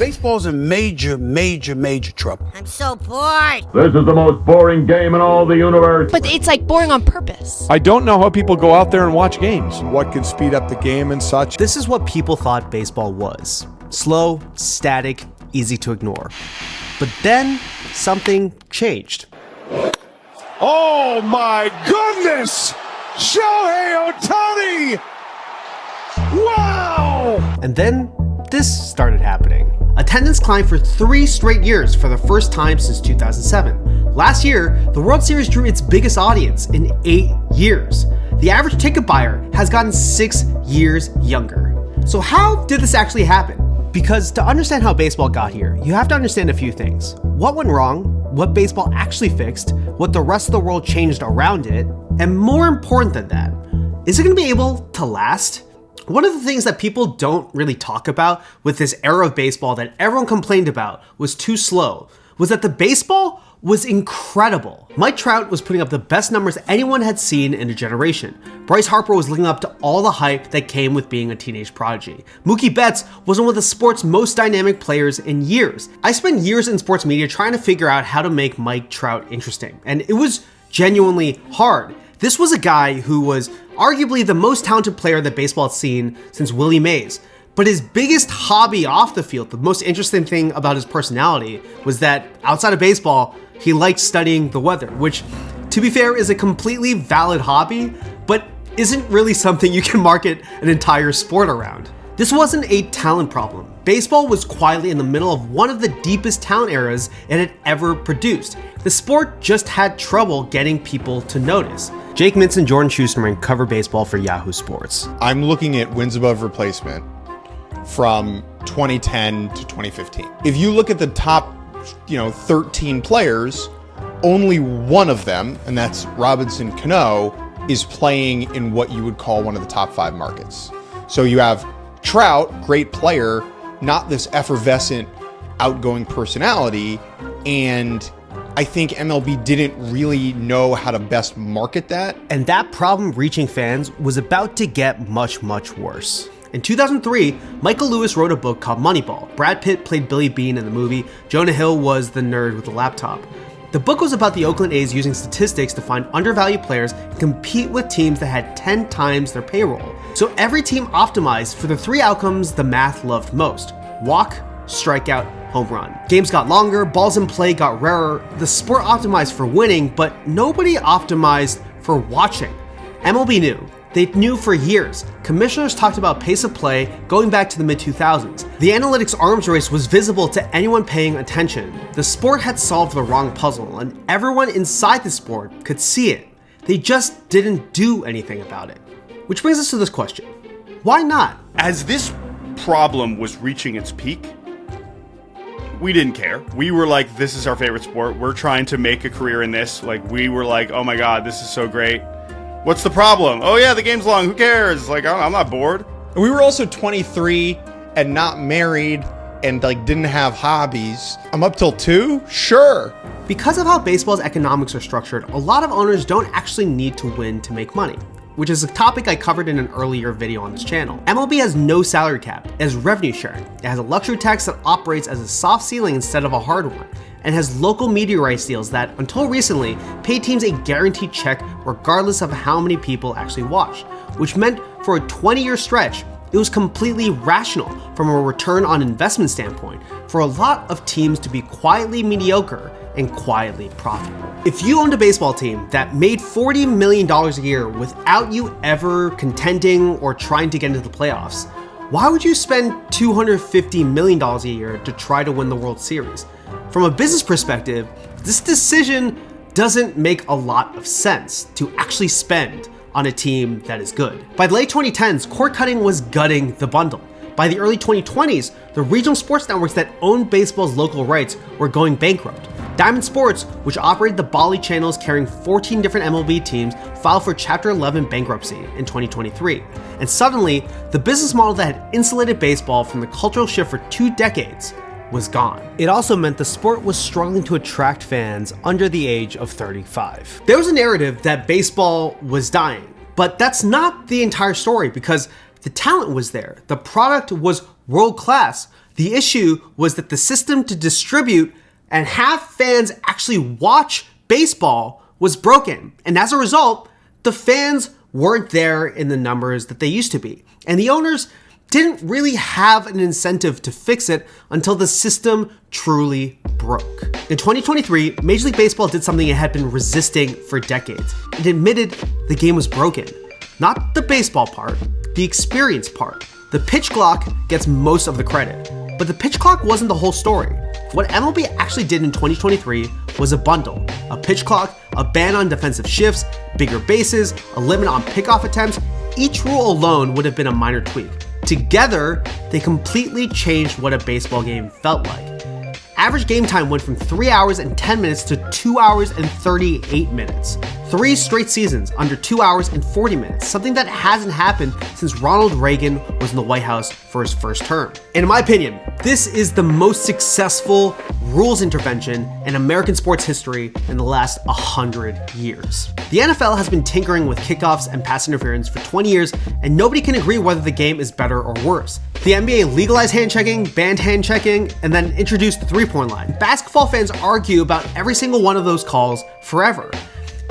Baseball's in major trouble. I'm so bored. This is the most boring game in all the universe. But it's like boring on purpose. I don't know how people go out there and watch games. What can speed up the game and such. This is what people thought baseball was. Slow, static, easy to ignore. But then something changed. Oh my goodness! Shohei Ohtani! Wow! And then this started happening. Attendance climbed for 3 straight years for the first time since 2007. Last year, the World Series drew its biggest audience in 8 years. The average ticket buyer has gotten 6 years younger. So how did this actually happen? Because to understand how baseball got here, you have to understand a few things. What went wrong, what baseball actually fixed, what the rest of the world changed around it, and more important than that, is it going to be able to last? One of the things that people don't really talk about with this era of baseball that everyone complained about was too slow, was that the baseball was incredible. Mike Trout was putting up the best numbers anyone had seen in a generation. Bryce Harper was living up to all the hype that came with being a teenage prodigy. Mookie Betts was one of the sport's most dynamic players in years. I spent years in sports media trying to figure out how to make Mike Trout interesting, and it was genuinely hard. This was a guy who was arguably the most talented player that baseball had seen since Willie Mays. But his biggest hobby off the field, the most interesting thing about his personality, was that outside of baseball, he liked studying the weather, which, to be fair, is a completely valid hobby, but isn't really something you can market an entire sport around. This wasn't a talent problem. Baseball was quietly in the middle of one of the deepest talent eras it had ever produced. The sport just had trouble getting people to notice. Jake Mintz and Jordan Shusterman cover baseball for Yahoo Sports. I'm looking at wins above replacement from 2010 to 2015. If you look at the top, 13 players, only one of them, and that's Robinson Cano, is playing in what you would call one of the top 5 markets. So you have Trout, great player, not this effervescent, outgoing personality, and I think MLB didn't really know how to best market that. And that problem reaching fans was about to get much, much worse. In 2003, Michael Lewis wrote a book called Moneyball. Brad Pitt played Billy Beane in the movie. Jonah Hill was the nerd with the laptop. The book was about the Oakland A's using statistics to find undervalued players and compete with teams that had 10 times their payroll. So every team optimized for the 3 outcomes the math loved most: walk, strikeout, home run. Games got longer, balls in play got rarer, the sport optimized for winning, but nobody optimized for watching. MLB knew. They knew for years. Commissioners talked about pace of play going back to the mid-2000s. The analytics arms race was visible to anyone paying attention. The sport had solved the wrong puzzle, and everyone inside the sport could see it. They just didn't do anything about it. Which brings us to this question. Why not? As this problem was reaching its peak, we didn't care. We were like, this is our favorite sport. We're trying to make a career in this. We were like, oh my God, this is so great. What's the problem? Oh yeah, the game's long. Who cares? I'm not bored. We were also 23 and not married and didn't have hobbies. I'm up till 2? Sure. Because of how baseball's economics are structured, a lot of owners don't actually need to win to make money, which is a topic I covered in an earlier video on this channel. MLB has no salary cap, it has revenue sharing, it has a luxury tax that operates as a soft ceiling instead of a hard one, and has local media rights deals that, until recently, paid teams a guaranteed check regardless of how many people actually watched, which meant for a 20-year stretch, it was completely rational from a return on investment standpoint for a lot of teams to be quietly mediocre and quietly profitable. If you owned a baseball team that made $40 million a year without you ever contending or trying to get into the playoffs, why would you spend $250 million a year to try to win the World Series? From a business perspective, this decision doesn't make a lot of sense to actually spend on a team that is good. By the late 2010s, cord cutting was gutting the bundle. By the early 2020s, the regional sports networks that owned baseball's local rights were going bankrupt. Diamond Sports, which operated the Bali channels carrying 14 different MLB teams, filed for Chapter 11 bankruptcy in 2023. And suddenly, the business model that had insulated baseball from the cultural shift for 2 decades was gone. It also meant the sport was struggling to attract fans under the age of 35. There was a narrative that baseball was dying, but that's not the entire story because the talent was there. The product was world class, The issue was that the system to distribute and have fans actually watch baseball was broken. And as a result, the fans weren't there in the numbers that they used to be. And the owners didn't really have an incentive to fix it until the system truly broke. In 2023, Major League Baseball did something it had been resisting for decades. It admitted the game was broken. Not the baseball part, the experience part. The pitch clock gets most of the credit, but the pitch clock wasn't the whole story. What MLB actually did in 2023 was a bundle: a pitch clock, a ban on defensive shifts, bigger bases, a limit on pickoff attempts. Each rule alone would have been a minor tweak. Together, they completely changed what a baseball game felt like. Average game time went from 3 hours and 10 minutes to 2 hours and 38 minutes. 3 straight seasons under 2 hours and 40 minutes, something that hasn't happened since Ronald Reagan was in the White House for his first term. And in my opinion, this is the most successful rules intervention in American sports history in the last 100 years. The NFL has been tinkering with kickoffs and pass interference for 20 years, and nobody can agree whether the game is better or worse. The NBA legalized hand checking, banned hand checking, and then introduced the three-point line. Basketball fans argue about every single one of those calls forever.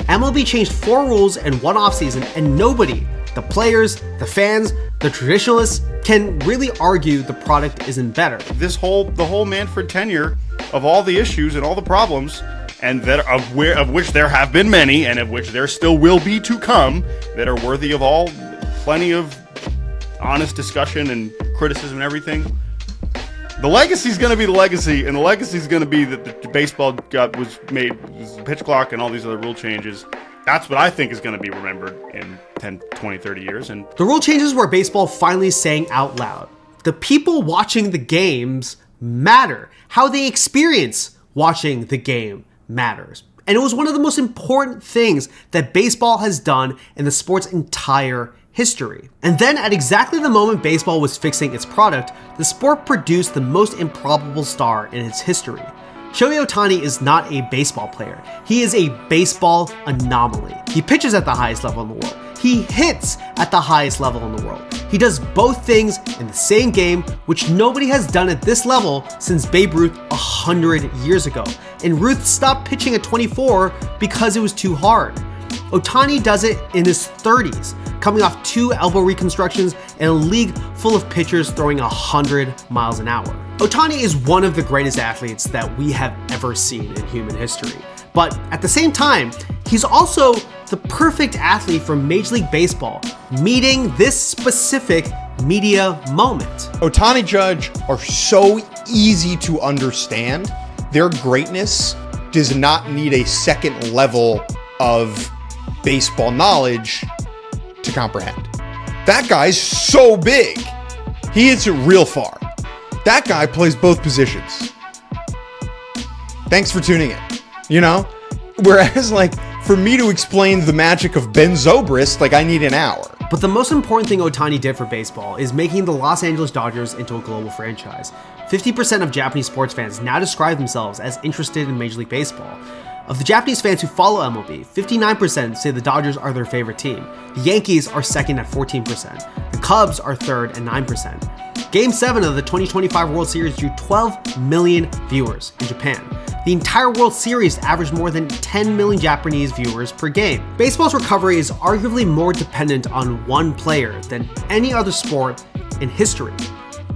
MLB changed 4 rules in one offseason, and nobody, the players, the fans, the traditionalists, can really argue the product isn't better. The whole Manfred tenure of all the issues and all the problems, and that of which there have been many, and of which there still will be to come, that are worthy of plenty of honest discussion and criticism and everything. The legacy is going to be the legacy, and the legacy is going to be that the baseball was pitch clock and all these other rule changes. That's what I think is going to be remembered in 10, 20, 30 years. And the rule changes were baseball finally saying out loud, the people watching the games matter. How they experience watching the game matters. And it was one of the most important things that baseball has done in the sport's entire history. And then at exactly the moment baseball was fixing its product, the sport produced the most improbable star in its history. Shohei Ohtani is not a baseball player. He is a baseball anomaly. He pitches at the highest level in the world. He hits at the highest level in the world. He does both things in the same game, which nobody has done at this level since Babe Ruth 100 years ago. And Ruth stopped pitching at 24 because it was too hard. Ohtani does it in his 30s, coming off 2 elbow reconstructions in a league full of pitchers throwing 100 miles an hour. Ohtani is one of the greatest athletes that we have ever seen in human history. But at the same time, he's also the perfect athlete for Major League Baseball, meeting this specific media moment. Ohtani Judge are so easy to understand. Their greatness does not need a second level of baseball knowledge to comprehend. That guy's so big. He hits it real far. That guy plays both positions. Thanks for tuning in. You know? Whereas, for me to explain the magic of Ben Zobrist, I need an hour. But the most important thing Ohtani did for baseball is making the Los Angeles Dodgers into a global franchise. 50% of Japanese sports fans now describe themselves as interested in Major League Baseball. Of the Japanese fans who follow MLB, 59% say the Dodgers are their favorite team. The Yankees are second at 14%. The Cubs are third at 9%. Game 7 of the 2025 World Series drew 12 million viewers in Japan. The entire World Series averaged more than 10 million Japanese viewers per game. Baseball's recovery is arguably more dependent on one player than any other sport in history.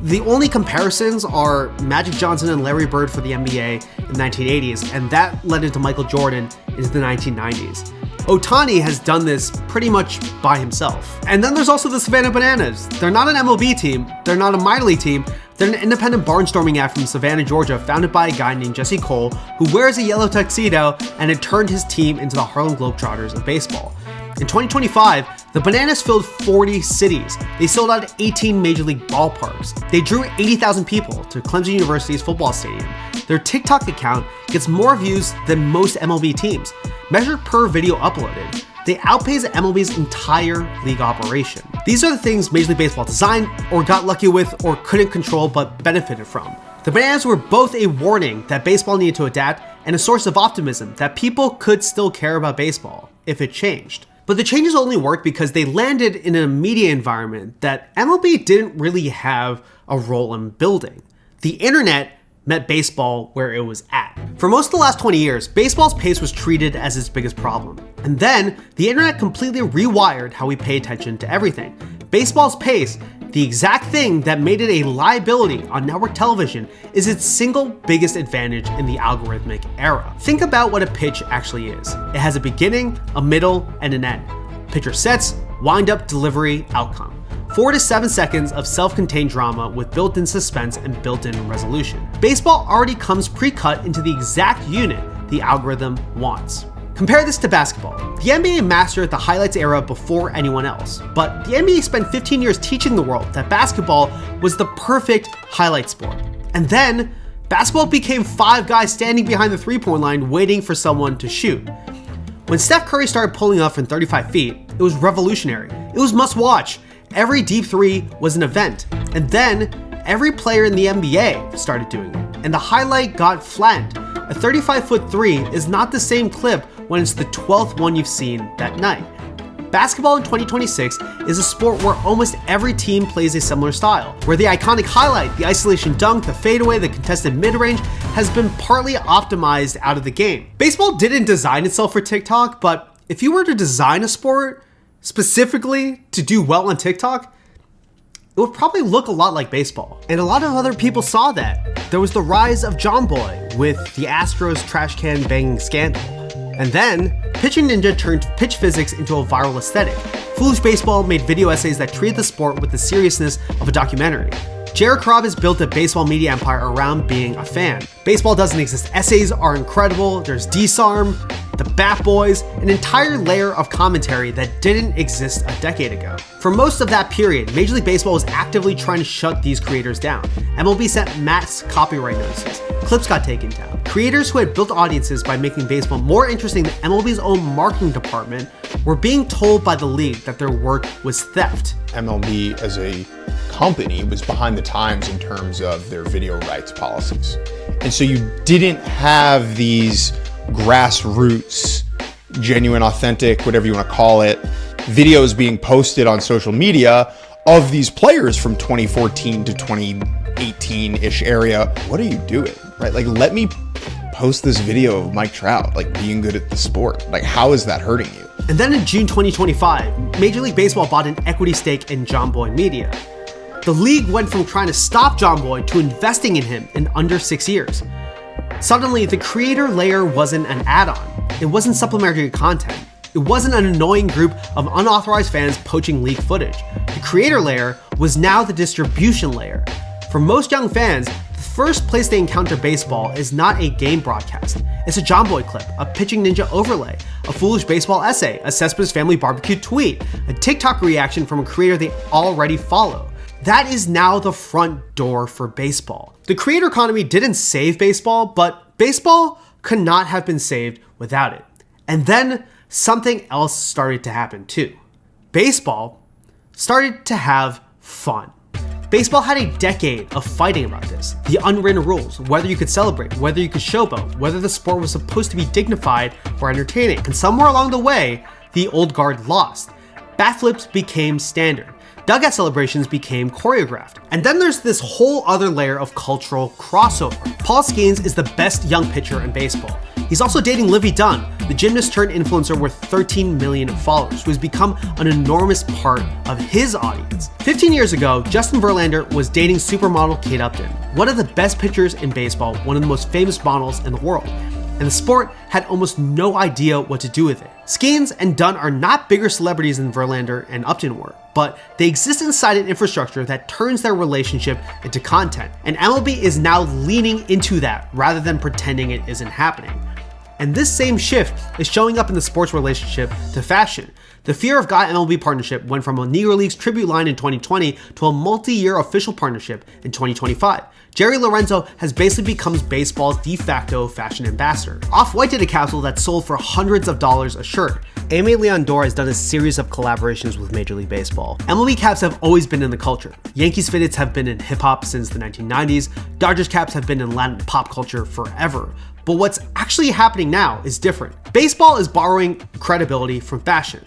The only comparisons are Magic Johnson and Larry Bird for the NBA in the 1980s, and that led into Michael Jordan into the 1990s. Ohtani has done this pretty much by himself. And then there's also the Savannah Bananas. They're not an MLB team, they're not a minor league team, they're an independent barnstorming act from Savannah, Georgia, founded by a guy named Jesse Cole, who wears a yellow tuxedo and had turned his team into the Harlem Globetrotters of baseball. In 2025, the Bananas filled 40 cities. They sold out 18 Major League ballparks. They drew 80,000 people to Clemson University's football stadium. Their TikTok account gets more views than most MLB teams. Measured per video uploaded, they outpace MLB's entire league operation. These are the things Major League Baseball designed, or got lucky with, or couldn't control but benefited from. The Bananas were both a warning that baseball needed to adapt and a source of optimism that people could still care about baseball if it changed. But the changes only worked because they landed in a media environment that MLB didn't really have a role in building. The internet met baseball where it was at. For most of the last 20 years, baseball's pace was treated as its biggest problem. And then, the internet completely rewired how we pay attention to everything. Baseball's pace, the exact thing that made it a liability on network television, is its single biggest advantage in the algorithmic era. Think about what a pitch actually is. It has a beginning, a middle, and an end. Pitcher sets, wind-up, delivery, outcome. 4 to 7 seconds of self-contained drama with built-in suspense and built-in resolution. Baseball already comes pre-cut into the exact unit the algorithm wants. Compare this to basketball. The NBA mastered the highlights era before anyone else, but the NBA spent 15 years teaching the world that basketball was the perfect highlight sport. And then, basketball became 5 guys standing behind the three-point line waiting for someone to shoot. When Steph Curry started pulling up from 35 feet, it was revolutionary. It was must-watch. Every deep three was an event. And then, every player in the NBA started doing it, and the highlight got flattened. A 35-foot three is not the same clip when it's the 12th one you've seen that night. Basketball in 2026 is a sport where almost every team plays a similar style, where the iconic highlight, the isolation dunk, the fadeaway, the contested mid-range has been partly optimized out of the game. Baseball didn't design itself for TikTok, but if you were to design a sport specifically to do well on TikTok, it would probably look a lot like baseball. And a lot of other people saw that. There was the rise of John Boy with the Astros trash can banging scandal. And then, Pitching Ninja turned pitch physics into a viral aesthetic. Foolish Baseball made video essays that treated the sport with the seriousness of a documentary. Jared Carrabis built a baseball media empire around being a fan. Baseball doesn't exist. Essays are incredible. There's Disarm, the Bat Boys, an entire layer of commentary that didn't exist a decade ago. For most of that period, Major League Baseball was actively trying to shut these creators down. MLB sent mass copyright notices. Clips got taken down. Creators who had built audiences by making baseball more interesting than MLB's own marketing department were being told by the league that their work was theft. MLB as a company was behind the times in terms of their video rights policies. And so you didn't have these grassroots, genuine, authentic, whatever you want to call it, videos being posted on social media of these players from 2014 to 2018-ish area. What are you doing? Right? Like, let me post this video of Mike Trout, like, being good at the sport. Like, how is that hurting you? And then in June 2025, Major League Baseball bought an equity stake in John Boy Media. The league went from trying to stop John Boy to investing in him in under 6 years. Suddenly, the creator layer wasn't an add-on. It wasn't supplementary content. It wasn't an annoying group of unauthorized fans poaching leaked footage. The creator layer was now the distribution layer. For most young fans, the first place they encounter baseball is not a game broadcast. It's a John Boy clip, a Pitching Ninja overlay, a Foolish Baseball essay, a Cespedes Family Barbecue tweet, a TikTok reaction from a creator they already follow. That is now the front door for baseball. The creator economy didn't save baseball, but baseball could not have been saved without it. And then something else started to happen too. Baseball started to have fun. Baseball had a decade of fighting about this. The unwritten rules, whether you could celebrate, whether you could showboat, whether the sport was supposed to be dignified or entertaining. And somewhere along the way, the old guard lost. Bat flips became standard. Dugout celebrations became choreographed. And then there's this whole other layer of cultural crossover. Paul Skeens is the best young pitcher in baseball. He's also dating Livy Dunn, the gymnast turned influencer with 13 million followers, who has become an enormous part of his audience. 15 years ago, Justin Verlander was dating supermodel Kate Upton, one of the best pitchers in baseball, one of the most famous models in the world. And the sport had almost no idea what to do with it. Skeens and Dunn are not bigger celebrities than Verlander and Upton were, but they exist inside an infrastructure that turns their relationship into content. And MLB is now leaning into that rather than pretending it isn't happening. And this same shift is showing up in the sports relationship to fashion. The Fear of God MLB partnership went from a Negro Leagues tribute line in 2020 to a multi-year official partnership in 2025. Jerry Lorenzo has basically become baseball's de facto fashion ambassador. Off-White did a capsule that sold for hundreds of dollars a shirt. Aimee Leon Dore has done a series of collaborations with Major League Baseball. MLB caps have always been in the culture. Yankees fitteds have been in hip-hop since the 1990s. Dodgers caps have been in Latin pop culture forever. But what's actually happening now is different. Baseball is borrowing credibility from fashion.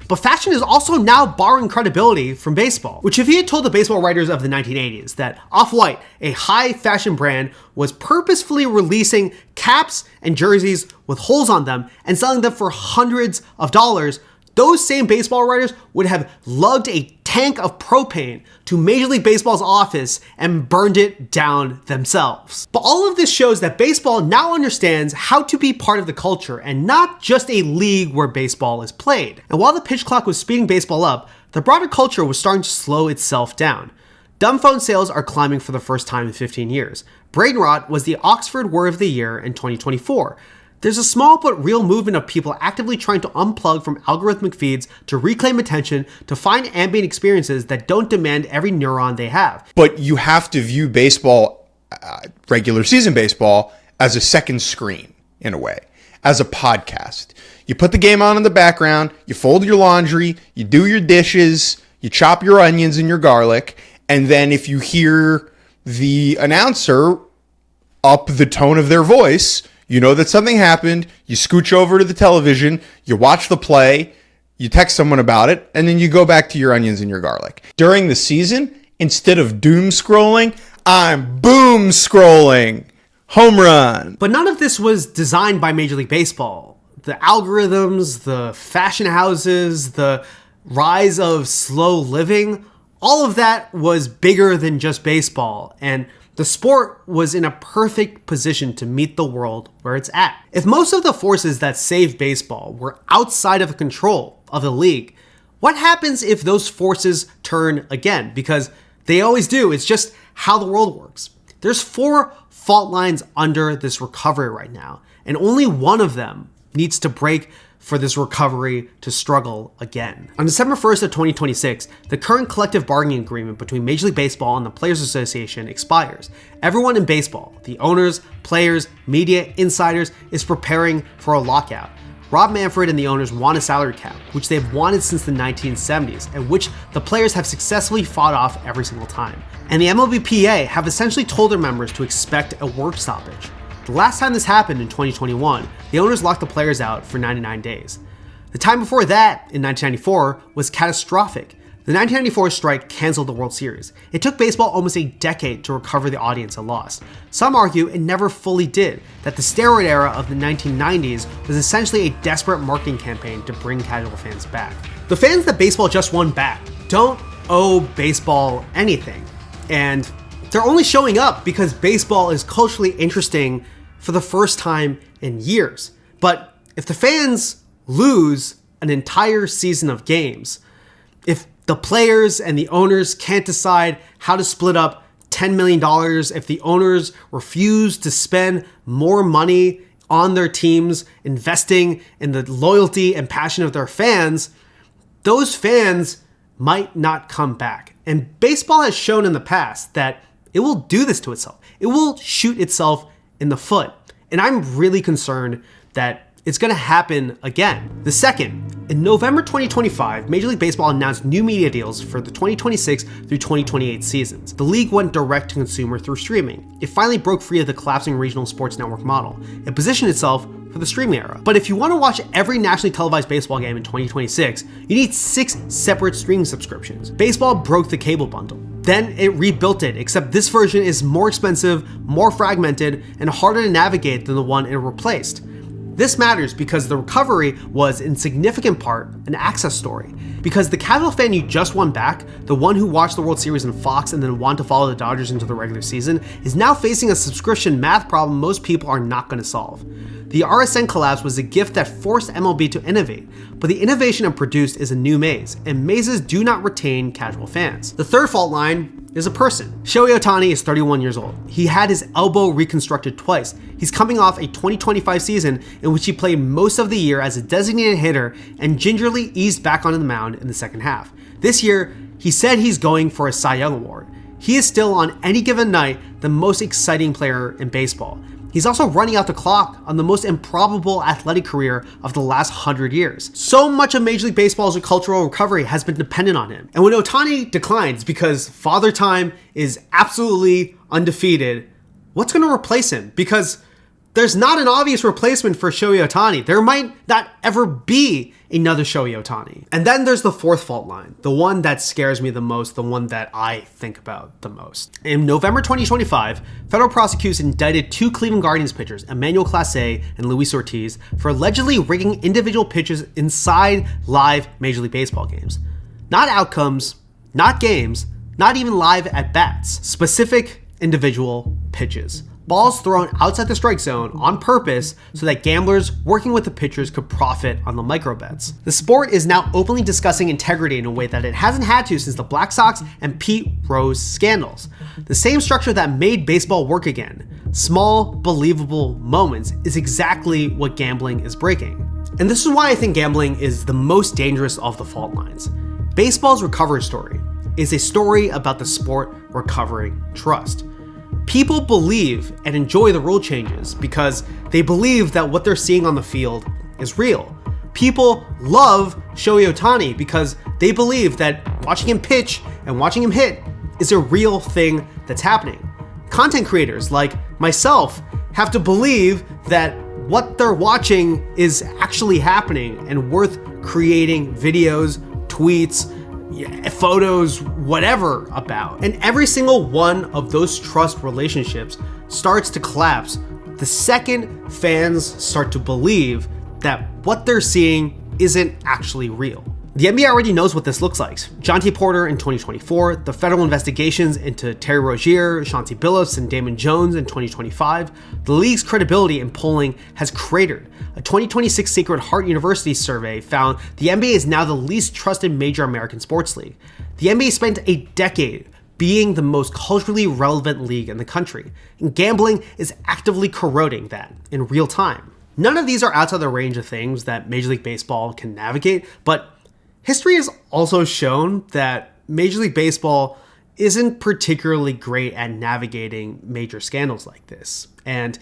But fashion is also now borrowing credibility from baseball, which if he had told the baseball writers of the 1980s that Off-White, a high fashion brand, was purposefully releasing caps and jerseys with holes on them and selling them for hundreds of dollars, those same baseball writers would have lugged a tank of propane to Major League Baseball's office and burned it down themselves. But all of this shows that baseball now understands how to be part of the culture and not just a league where baseball is played. And while the pitch clock was speeding baseball up, the broader culture was starting to slow itself down. Dumb phone sales are climbing for the first time in 15 years. Brain rot was the Oxford Word of the Year in 2024. There's a small but real movement of people actively trying to unplug from algorithmic feeds to reclaim attention, to find ambient experiences that don't demand every neuron they have. But you have to view baseball, regular season baseball, as a second screen, in a way, as a podcast. You put the game on in the background, you fold your laundry, you do your dishes, you chop your onions and your garlic, and then if you hear the announcer up the tone of their voice, you know that something happened, you scooch over to the television, you watch the play, you text someone about it, and then you go back to your onions and your garlic. During the season, instead of doom scrolling, I'm boom scrolling. Home run. But none of this was designed by Major League Baseball. The algorithms, the fashion houses, the rise of slow living, all of that was bigger than just baseball, and the sport was in a perfect position to meet the world where it's at. If most of the forces that saved baseball were outside of the control of the league, what happens if those forces turn again? Because they always do. It's just how the world works. There's 4 fault lines under this recovery right now, and only one of them needs to break for this recovery to struggle again. On December 1st of 2026, the current collective bargaining agreement between Major League Baseball and the Players Association expires. Everyone in baseball, the owners, players, media, insiders, is preparing for a lockout. Rob Manfred and the owners want a salary cap, which they've wanted since the 1970s, and which the players have successfully fought off every single time. And the MLBPA have essentially told their members to expect a work stoppage. The last time this happened in 2021, the owners locked the players out for 99 days. The time before that, in 1994, was catastrophic. The 1994 strike canceled the World Series. It took baseball almost a decade to recover the audience it lost. Some argue it never fully did, that the steroid era of the 1990s was essentially a desperate marketing campaign to bring casual fans back. The fans that baseball just won back don't owe baseball anything, and they're only showing up because baseball is culturally interesting for the first time in years. But if the fans lose an entire season of games, if the players and the owners can't decide how to split up $10 million, if the owners refuse to spend more money on their teams, investing in the loyalty and passion of their fans, those fans might not come back. And baseball has shown in the past that it will do this to itself. It will shoot itself in the foot. And I'm really concerned that it's going to happen again. The second, in November 2025, Major League Baseball announced new media deals for the 2026 through 2028 seasons. The league went direct to consumer through streaming. It finally broke free of the collapsing regional sports network model. It positioned itself for the streaming era. But if you want to watch every nationally televised baseball game in 2026, you need 6 separate streaming subscriptions. Baseball broke the cable bundle. Then it rebuilt it, except this version is more expensive, more fragmented, and harder to navigate than the one it replaced. This matters because the recovery was, in significant part, an access story. Because the casual fan you just won back, the one who watched the World Series on Fox and then wanted to follow the Dodgers into the regular season, is now facing a subscription math problem most people are not going to solve. The RSN collapse was a gift that forced MLB to innovate, but the innovation it produced is a new maze, and mazes do not retain casual fans. The third fault line is a person. Shohei Ohtani is 31 years old. He had his elbow reconstructed twice. He's coming off a 2025 season in which he played most of the year as a designated hitter and gingerly eased back onto the mound in the second half. This year, he said he's going for a Cy Young Award. He is still, on any given night, the most exciting player in baseball. He's also running out the clock on the most improbable athletic career of the last 100 years. So much of Major League Baseball's cultural recovery has been dependent on him. And when Ohtani declines because Father Time is absolutely undefeated, what's going to replace him? Because there's not an obvious replacement for Shohei Ohtani. There might not ever be another Shohei Ohtani. And then there's the fourth fault line, the one that scares me the most, the one that I think about the most. In November 2025, federal prosecutors indicted two Cleveland Guardians pitchers, Emmanuel Clase and Luis Ortiz, for allegedly rigging individual pitches inside live Major League Baseball games. Not outcomes, not games, not even live at-bats, specific individual pitches. Balls thrown outside the strike zone on purpose so that gamblers working with the pitchers could profit on the micro bets. The sport is now openly discussing integrity in a way that it hasn't had to since the Black Sox and Pete Rose scandals. The same structure that made baseball work again, small, believable moments, is exactly what gambling is breaking. And this is why I think gambling is the most dangerous of the fault lines. Baseball's recovery story is a story about the sport recovering trust. People believe and enjoy the rule changes because they believe that what they're seeing on the field is real. People love Shohei Ohtani because they believe that watching him pitch and watching him hit is a real thing that's happening. Content creators like myself have to believe that what they're watching is actually happening and worth creating videos, tweets, photos, whatever about. And every single one of those trust relationships starts to collapse the second fans start to believe that what they're seeing isn't actually real. The NBA already knows what this looks like. John T. Porter in 2024, the federal investigations into Terry Rozier, Chauncey Billups, and Damon Jones in 2025, the league's credibility in polling has cratered. A 2026 Sacred Heart University survey found the NBA is now the least trusted major American sports league. The NBA spent a decade being the most culturally relevant league in the country, and gambling is actively corroding that in real time. None of these are outside the range of things that Major League Baseball can navigate, but history has also shown that Major League Baseball isn't particularly great at navigating major scandals like this. And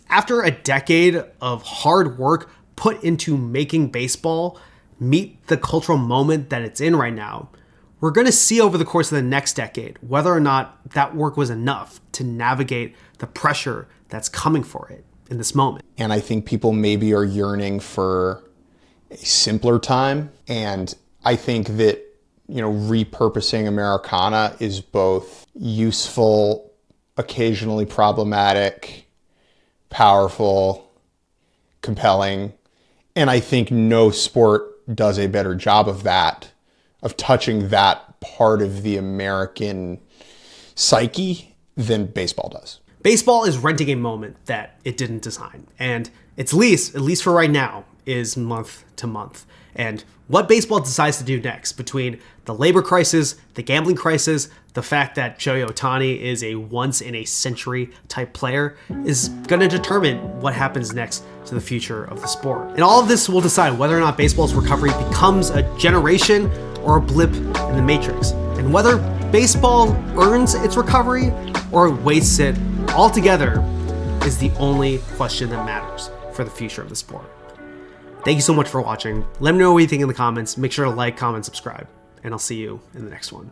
after a decade of hard work put into making baseball meet the cultural moment that it's in right now, we're going to see over the course of the next decade whether or not that work was enough to navigate the pressure that's coming for it in this moment. And I think people maybe are yearning for a simpler time. And I think that, repurposing Americana is both useful, occasionally problematic, powerful, compelling. And I think no sport does a better job of that, of touching that part of the American psyche than baseball does. Baseball is renting a moment that it didn't design. And its lease, at least for right now, is month to month. And what baseball decides to do next, between the labor crisis, the gambling crisis, the fact that Shohei Ohtani is a once-in-a-century type player, is going to determine what happens next to the future of the sport. And all of this will decide whether or not baseball's recovery becomes a generation or a blip in the matrix, and whether baseball earns its recovery or wastes it altogether is the only question that matters for the future of the sport. Thank you so much for watching. Let me know what you think in the comments. Make sure to like, comment, subscribe, and I'll see you in the next one.